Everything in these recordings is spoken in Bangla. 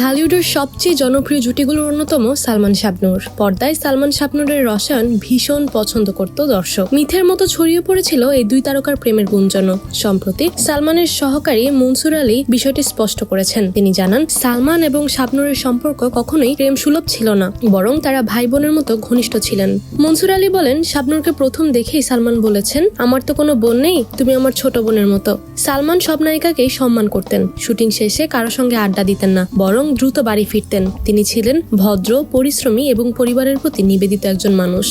ঢালিউডের সবচেয়ে জনপ্রিয় জুটিগুলোর অন্যতম সালমান শাবনূর। পর্দায় সালমান শাবনূরের রসায়ন ভীষণ পছন্দ করত দর্শক। মিথের মতো ছড়িয়ে পড়েছিল এই দুই তারকার প্রেমের গুঞ্জন। সম্প্রতি সালমানের সহকারী মনসুর আলী বিষয়টি স্পষ্ট করেছেন। তিনি জানান, সালমান এবং শাবনূরের সম্পর্ক কখনোই প্রেম সুলভ ছিল না, বরং তারা ভাই বোনের মতো ঘনিষ্ঠ ছিলেন। মনসুর আলী বলেন, শাবনূরকে প্রথম দেখেই সালমান বলেছেন, আমার তো কোনো বোন নেই, তুমি আমার ছোট বোনের মতো। সালমান সব নায়িকাকেই সম্মান করতেন। শুটিং শেষে কারো সঙ্গে আড্ডা দিতেন না, বরং দ্রুত বাড়ি ফিরতেন। তিনি ছিলেন ভদ্র, পরিশ্রমী এবং পরিবারের প্রতি নিবেদিত একজন মানুষ।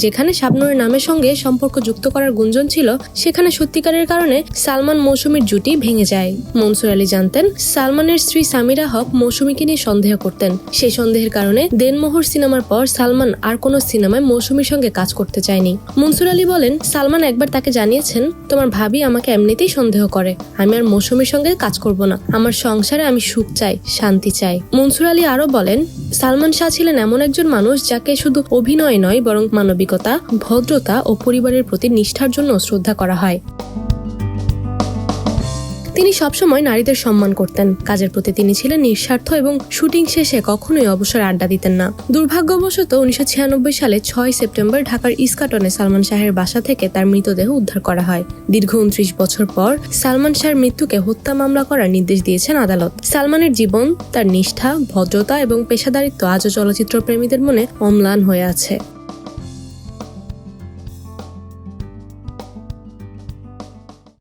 যেখানে শাবনূরের নামের সঙ্গে সম্পর্ক যুক্ত করার গুঞ্জন ছিল, সেখানে সত্যিকারের কারণে সালমান মৌসুমীর জুটি ভেঙে যায়। মনসুর আলী জানতেন, সালমানের স্ত্রী সামিরা হক মৌসুমীকে নিয়ে সন্দেহ করতেন। সেই সন্দেহের কারণে দেনমোহর সিনেমার পর সালমান আর কোনো সিনেমায় মৌসুমীর সঙ্গে কাজ করতে চায়নি। মনসুর আলী বলেন, সালমান একবার তাকে জানিয়েছেন, তোমার ভাবি আমাকে এমনিতেই সন্দেহ করে, আমি আর মৌসুমীর সঙ্গে কাজ করব না। আমার সংসারে আমি সুখ চাই, শান্তি চাই। মনসুর আলী আরো বলেন, সালমান শাহ ছিলেন এমন একজন মানুষ যাকে শুধু অভিনয় নয়, বরং মানবিকতা, ভদ্রতা ও পরিবারের প্রতি নিষ্ঠার জন্য শ্রদ্ধা করা হয়। তিনি সবসময় নারীদের সম্মান করতেন। কাজের প্রতি তিনি ছিলেন নিঃস্বার্থ এবং শুটিং শেষে কখনোই অবসর আড্ডা দিতেন না। দুর্ভাগ্যবশত 1996 সালে 6 সেপ্টেম্বর ঢাকার ইস্কাটনে সালমান শাহের বাসা থেকে তার মৃতদেহ উদ্ধার করা হয়। দীর্ঘ 29 বছর পর সালমান শাহের মৃত্যুকে হত্যা মামলা করার নির্দেশ দিয়েছেন আদালত। সালমানের জীবন, তার নিষ্ঠা, ভদ্রতা এবং পেশাদারিত্ব আজও চলচ্চিত্র প্রেমীদের মনে অম্লান হয়ে আছে।